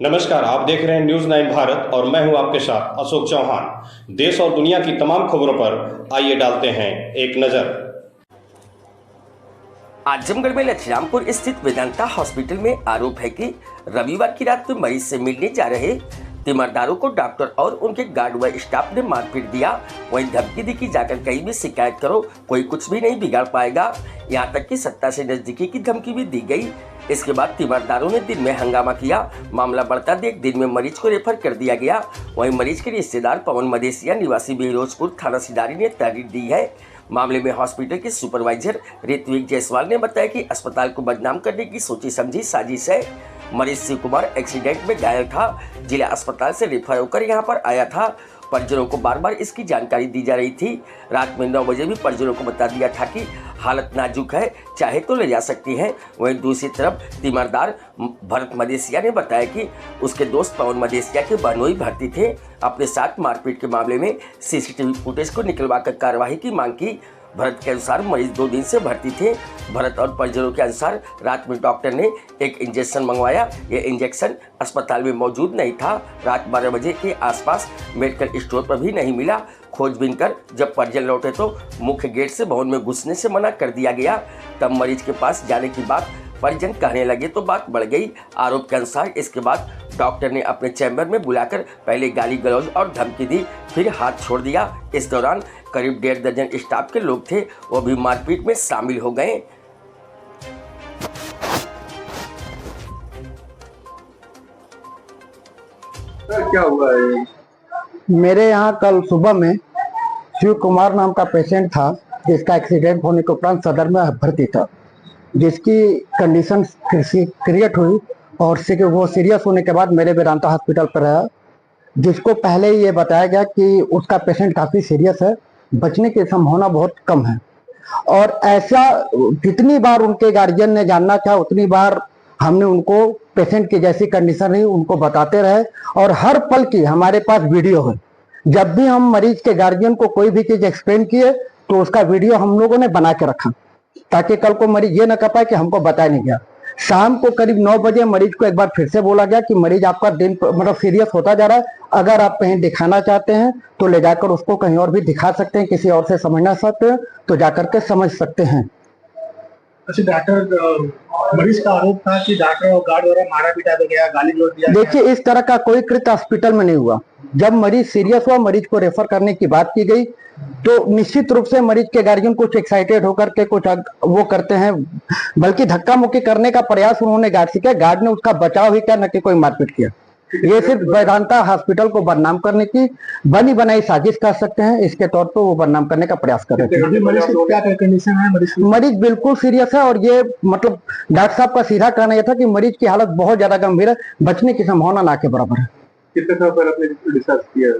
नमस्कार, आप देख रहे हैं न्यूज 9 भारत और मैं हूं आपके साथ अशोक चौहान। देश और दुनिया की तमाम खबरों पर आइए डालते हैं एक नजर। आजमगढ़ में लछरामपुर स्थित वेदांता हॉस्पिटल में आरोप है कि रविवार की रात में मरीज से मिलने जा रहे तीमारदारों को डॉक्टर और उनके गार्ड व स्टाफ ने मारपीट दिया। वहीं धमकी दी कि जाकर कहीं भी शिकायत करो, कोई कुछ भी नहीं बिगाड़ पाएगा। यहाँ तक कि सत्ता से नजदीकी की धमकी भी दी गई। इसके बाद तीमारदारों ने दिन में हंगामा किया। मामला बढ़ता देख दिन में मरीज को रेफर कर दिया गया। वहीं मरीज के रिश्तेदार पवन मदेसिया निवासी बिरोजपुर थाना सिदारी ने तहरीर दी है। मामले में हॉस्पिटल के सुपरवाइजर ऋत्विक जायसवाल ने बताया कि अस्पताल को बदनाम करने की सोची समझी साजिश है। मरीज शिव कुमार एक्सीडेंट में घायल था, जिला अस्पताल से रेफर होकर यहां पर आया था। परिजनों को बार बार इसकी जानकारी दी जा रही थी। रात में 9 बजे भी परिजनों को बता दिया था कि हालत नाजुक है, चाहे तो ले जा सकती हैं। वहीं दूसरी तरफ तीमारदार भरत मदेसिया ने बताया कि उसके दोस्त पवन मदेसिया के बहनोई भर्ती थे। अपने साथ मारपीट के मामले में सीसीटीवी फुटेज को निकलवा कर कार्रवाई की मांग की। भरत के अनुसार मरीज 2 दिन से भर्ती थे। भरत और परिजनों के अनुसार रात में डॉक्टर ने एक इंजेक्शन मंगवाया। यह इंजेक्शन अस्पताल में मौजूद नहीं था। रात 12 बजे के आसपास मेडिकल स्टोर पर भी नहीं मिला। खोजबीन कर जब परिजन लौटे तो मुख्य गेट से भवन में घुसने से मना कर दिया गया। तब मरीज के पास जाने की बात परिजन कहने लगे तो बात बढ़ गई। आरोप के अनुसार इसके बाद डॉक्टर ने अपने चैम्बर में बुलाकर पहले गाली गलौज और धमकी दी, फिर हाथ छोड़ दिया। इस दौरान करीब 1.5 दर्जन स्टाफ के लोग थे, वो भी मारपीट में शामिल हो गए। क्या हुआ है? मेरे यहाँ कल सुबह में शिव कुमार नाम का पेशेंट था, जिसका एक्सीडेंट होने के उपरांत सदर में भर्ती था, जिसकी कंडीशन क्रिएट हुई और वो सीरियस होने के बाद मेरे वेदांता हॉस्पिटल पर आया, जिसको पहले ये बताया गया कि उसका पेशेंट काफ़ी सीरियस है, बचने की संभावना बहुत कम है। और ऐसा जितनी बार उनके गार्जियन ने जानना चाहा उतनी बार हमने उनको पेशेंट की जैसी कंडीशन रही उनको बताते रहे और हर पल की हमारे पास वीडियो है। जब भी हम मरीज के गार्जियन को कोई भी चीज एक्सप्लेन किए तो उसका वीडियो हम लोगों ने बना के रखा, ताकि कल को मरीज ये ना कह पाए कि हमको बताया नहीं गया। शाम को करीब 9 बजे मरीज को एक बार फिर से बोला गया कि मरीज आपका दिन मतलब सीरियस होता जा रहा है, अगर आप कहीं दिखाना चाहते हैं तो ले जाकर उसको कहीं और भी दिखा सकते हैं, किसी और से समझना चाहते हैं तो जाकर के समझ सकते हैं। अच्छा डॉक्टर, मरीज का आरोप था कि डॉक्टर और गार्ड द्वारा मारा पीटा गया, गाली गलौज दिया। देखिए, इस तरह का कोई कृत्य हॉस्पिटल में नहीं हुआ। जब मरीज सीरियस हुआ, मरीज को रेफर करने की बात की गई तो निश्चित रूप से मरीज के गार्जियन कुछ एक्साइटेड होकर के कुछ वो करते हैं, बल्कि धक्का मुक्की करने का प्रयास उन्होंने गार्ड से किया। गार्ड ने उसका बचाव ही किया, न कि कोई मारपीट किया। ये सिर्फ वेदांता हॉस्पिटल को बदनाम करने की बनी बनाई साजिश कर सकते हैं, इसके तौर पर वो बदनाम करने का प्रयास कर रहे थे। मरीज बिल्कुल सीरियस है और ये मतलब डॉक्टर साहब का सीधा कहना यह था कि मरीज की हालत बहुत ज्यादा गंभीर है, बचने की संभावना ना के बराबर है। कितने समय पहले आपने डिस्चार्ज किया?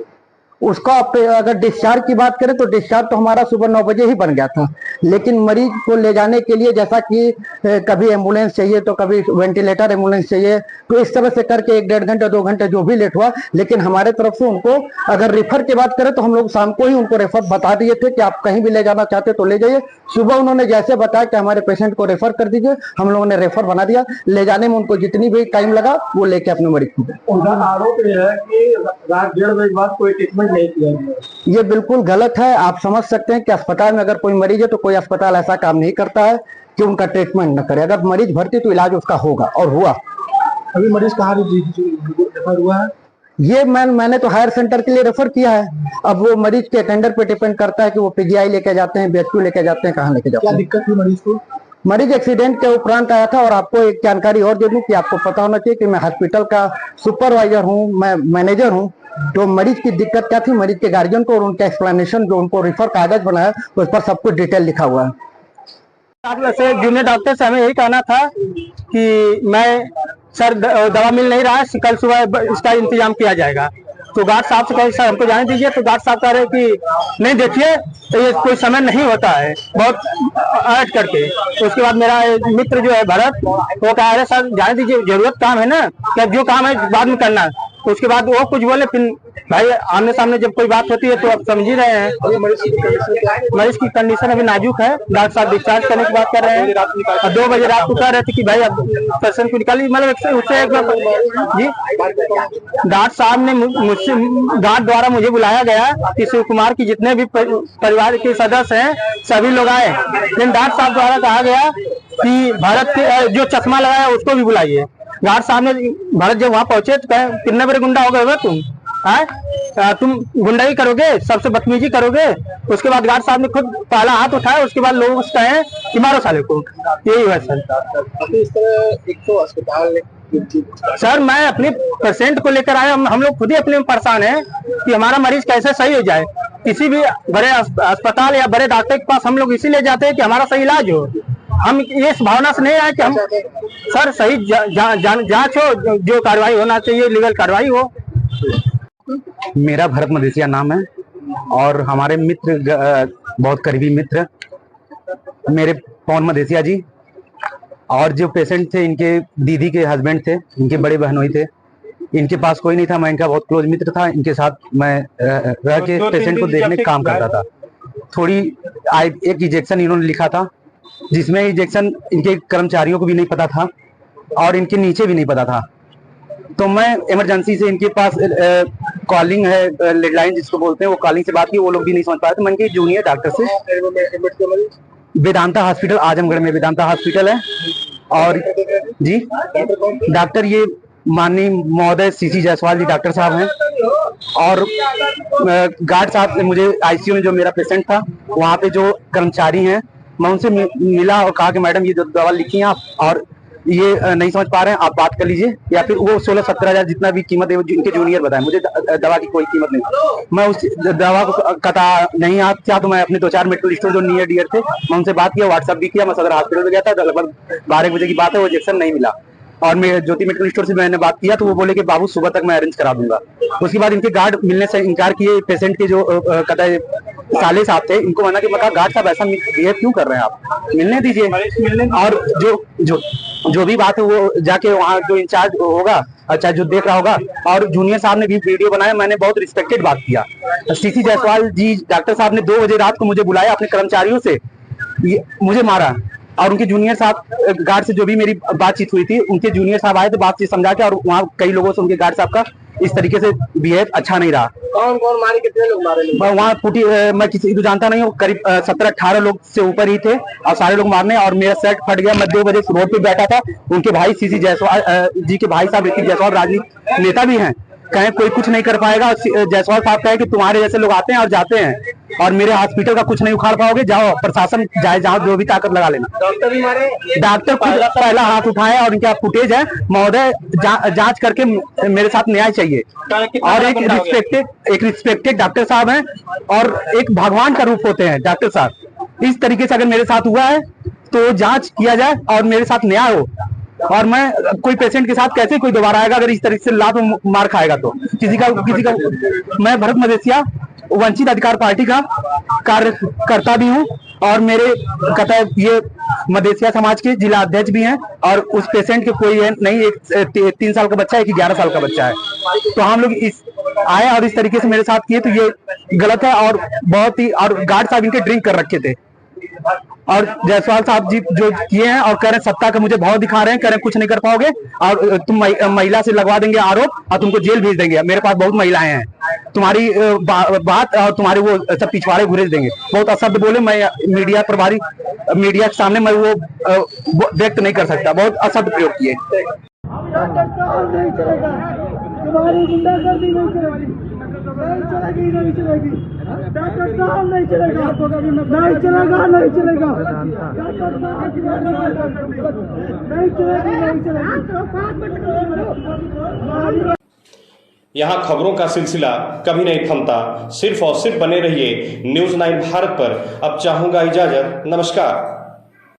उसका अगर डिस्चार्ज की बात करें तो डिस्चार्ज तो हमारा सुबह 9 बजे ही बन गया था, लेकिन मरीज को ले जाने के लिए जैसा कि कभी एम्बुलेंस चाहिए तो कभी वेंटिलेटर एम्बुलेंस चाहिए, तो इस तरह से करके 1-1.5 घंटे 2 घंटे जो भी लेट हुआ, लेकिन हमारे तरफ से उनको अगर रेफर की बात करें तो हम लोग शाम को ही उनको रेफर बता दिए थे कि आप कहीं भी ले जाना चाहते तो ले जाइए। सुबह उन्होंने जैसे बताया कि हमारे पेशेंट को रेफर कर दीजिए, हम लोगों ने रेफर बना दिया। ले जाने में उनको जितनी भी टाइम लगा वो लेके अपने मरीज को गए। उनका आरोप यह है कि रात 1:30 बजे बाद कोई ट्रीटमेंट नहीं किया गया। ये बिल्कुल गलत है। आप समझ सकते हैं कि अस्पताल में अगर कोई मरीज है तो कोई अस्पताल ऐसा काम नहीं करता है कि उनका ट्रीटमेंट न करे। अगर मरीज भर्ती तो इलाज उसका होगा और हुआ। अभी मरीज कहाँ रेफर हुआ है? ये मैंने तो हायर सेंटर के लिए रेफर किया है। अब वो मरीज के टेंडर पे डिपेंड करता है कि वो पीजीआई लेके जाते हैं, बीएचयू लेके जाते हैं, कहाँ लेके जाते हैं। क्या दिक्कत हुई मरीज को? मरीज एक्सीडेंट के उपरांत आया था। और आपको एक जानकारी और दे दूं कि आपको पता होना चाहिए कि मैं हॉस्पिटल का सुपरवाइजर हूँ, मैं मैनेजर हूँ। तो मरीज की दिक्कत क्या थी, मरीज के गार्जियन को और उनका एक्सप्लेनेशन जो उनको रेफर कागज बनाया उस पर सब कुछ डिटेल लिखा हुआ है। वैसे जूनियर डॉक्टर से हमें यही कहना था कि मैं सर दवा मिल नहीं रहा है, कल सुबह इसका इंतजाम किया जाएगा। तो गार्ड साहब से कहे सर हमको जाने दीजिए, तो गार्ड साहब कह रहे कि नहीं देखिए तो ये कोई समय नहीं होता है, बहुत अर्ज करके। तो उसके बाद मेरा मित्र जो है भरत, वो कह रहे सर जाने दीजिए, जरूरत काम है ना, क्या जो काम है बाद में करना। उसके बाद वो कुछ बोले, फिर भाई आमने सामने जब कोई बात होती है तो आप समझ ही रहे हैं। मरीज की कंडीशन अभी नाजुक है, डॉक्टर साहब डिस्चार्ज करने की बात कर रहे हैं। 2 बजे रात को कह रहे थे कि भाई अब पेशेंट को निकालिए, मतलब उससे एक जी डॉक्टर साहब ने मुझसे गार्ड द्वारा मुझे बुलाया गया कि शिव कुमार की जितने भी परिवार के सदस्य हैं सभी लोग आए। लेकिन डॉक्टर साहब द्वारा कहा गया कि भरत के जो चश्मा लगाया उसको भी बुलाइए। डॉक्टर साहब ने भरत जब वहाँ पहुंचे तो कहे कितने बड़े गुंडा हो गए तुम, तुम गुंडाई करोगे, सबसे बदतमीजी करोगे। उसके बाद डॉक्टर साहब ने खुद पहला हाथ उठाया, उसके बाद लोगों से कहे कि मारो साले को। यही हुआ सर। इस तरह एक तो अस्पताल सर मैं अपने पेशेंट को लेकर आया, हम लोग खुद ही अपने में परेशान हैं कि हमारा मरीज कैसे सही हो जाए। किसी भी बड़े अस्पताल या बड़े डॉक्टर के पास हम लोग इसीलिए जाते हैं कि हमारा सही इलाज हो। हम इस भावना से नहीं आए कि हम सर सही जांच हो, जो कार्रवाई होना चाहिए लीगल कार्रवाई हो। मेरा भरत मदेसिया नाम है और हमारे मित्र बहुत करीबी मित्र मेरे पवन मदेसिया जी और जो पेशेंट थे इनके दीदी के हस्बैंड थे, इनके बड़े बहनोई थे। इनके पास कोई नहीं था, मैं इनका बहुत क्लोज मित्र था। इनके साथ मैं रह के पेशेंट को देखने का काम करता था। थोड़ी एक इंजेक्शन इन्होंने लिखा था जिसमें इंजेक्शन इनके कर्मचारियों को भी नहीं पता था और इनके नीचे भी नहीं पता था। तो मैं इमरजेंसी से इनके पास कॉलिंग है, लेडलाइन जिसको बोलते हैं, वो कॉलिंग से बात की, वो लोग भी नहीं समझ पाए। तो मैं इनके जूनियर डॉक्टर से वेदांता हॉस्पिटल, आजमगढ़ में वेदांता हॉस्पिटल है। और जी डॉक्टर ये माननीय महोदय सीसी जायसवाल जी डॉक्टर साहब हैं। और गार्ड साहब ने मुझे आईसीयू में जो मेरा पेशेंट था वहाँ पे जो कर्मचारी हैं, मैं उनसे मिला और कहा कि मैडम ये जो दवा लिखी है आप और ये नहीं समझ पा रहे हैं, आप बात कर लीजिए। या फिर वो 16-17 हजार जितना भी कीमत है इनके जूनियर बताए, मुझे दवा की कोई कीमत नहीं। मैं उस दवा को कथा नहीं आता था तो मैं अपने 2-4 मेडिकल स्टोर जो नियर डियर थे मैं उनसे बात किया, व्हाट्सएप भी किया। मैं सदर हॉस्पिटल में गया था, लगभग 12 बजे की बात है, वो इंजेक्शन नहीं मिला। और मैं ज्योति मेडिकल स्टोर से मैंने बात किया तो वो बोले कि बाबू सुबह तक मैं अरेंज करा दूंगा। उसके बाद इनके गार्ड मिलने से इनकार किए। पेशेंट के जो कतई साले साहब थे इनको मना कि मैं गार्ड साहब ऐसा बिहेव क्यों कर रहे हैं, आप मिलने दीजिए। और जो भी बात है वो जाके वहाँ जो इंचार्ज होगा, अच्छा जो देख रहा होगा। और जूनियर साहब ने भी वीडियो बनाया, मैंने बहुत रिस्पेक्टेड बात किया। सीसी जायसवाल जी डॉक्टर साहब ने 2 बजे रात को मुझे बुलाया अपने कर्मचारियों से, मुझे मारा। और उनके जूनियर साहब गार्ड से जो भी मेरी बातचीत हुई थी, उनके जूनियर साहब आए थे बातचीत समझा के, और वहाँ कई लोगों से उनके गार्ड साहब का इस तरीके से बिहेव अच्छा नहीं रहा। कौन कौन मारे, कितने लोग मारे? वहाँ फूटी मैं किसी को जानता नहीं हूँ, करीब 17-18 लोग से ऊपर ही थे और सारे लोग मारने। और मेरा शर्ट फट गया। मैं 2 बजे रोड पे बैठा था। उनके भाई सीसी जायसवाल जी के भाई साहब ऋतिक जायसवाल राजनीतिक नेता भी हैं, कहें कोई कुछ नहीं कर पाएगा। जायसवाल साहब कहे कि तुम्हारे जैसे लोग आते हैं और जाते हैं और मेरे हॉस्पिटल का कुछ नहीं उखाड़ पाओगे, जाओ प्रशासन जाए जहाँ जो भी ताकत लगा लेना। डॉक्टर भी मारे? डॉक्टर खुद पहला हाथ उठाया और इनका फुटेज है। महोदय जांच करके मेरे साथ न्याय चाहिए। और एक रिस्पेक्टेड डॉक्टर साहब हैं और एक भगवान का रूप होते हैं डॉक्टर साहब। इस तरीके से अगर मेरे साथ हुआ है तो जांच किया जाए और मेरे साथ न्याय हो। और मैं कोई पेशेंट के साथ कैसे कोई दोबारा आएगा अगर इस तरीके से लात मार खाएगा तो किसी का। मैं भरत मदेसिया वंचित अधिकार पार्टी का कार्यकर्ता भी हूँ और मेरे कथा ये मदेसिया समाज के जिला अध्यक्ष भी हैं। और उस पेशेंट के कोई है नहीं, एक 3 साल का बच्चा है, एक 11 साल का बच्चा है। तो हम लोग इस आए और इस तरीके से मेरे साथ किए तो ये गलत है। और बहुत ही, और गार्ड साहब इनके ड्रिंक कर रखे थे और जायसवाल साहब जी जो किए हैं और कह रहे हैं सत्ता का मुझे भाव दिखा रहे हैं, कह रहे हैं कुछ नहीं कर पाओगे और तुम महिला से लगवा देंगे आरोप और तुमको जेल भेज देंगे। मेरे पास बहुत महिलाएं हैं, तुम्हारी बात और तुम्हारे वो सब पिछवाड़े घुरेज देंगे। बहुत अशब्द बोले। मैं मीडिया प्रभारी, मीडिया के सामने मैं वो व्यक्त नहीं कर सकता, बहुत अशब्द प्रयोग किए। तुम्हारी गुंडागर्दी नहीं चलेगी, नहीं चलेगी, नहीं चलेगी। डॉक्टर साहब नहीं चलेगा, नहीं चलेगा, नहीं चलेगा। डॉक्टर साहब नहीं चलेगी, नहीं चलेगी। यहाँ खबरों का सिलसिला कभी नहीं थमता। सिर्फ और सिर्फ बने रहिए न्यूज़ 9 भारत पर। अब चाहूंगा इजाजत, नमस्कार।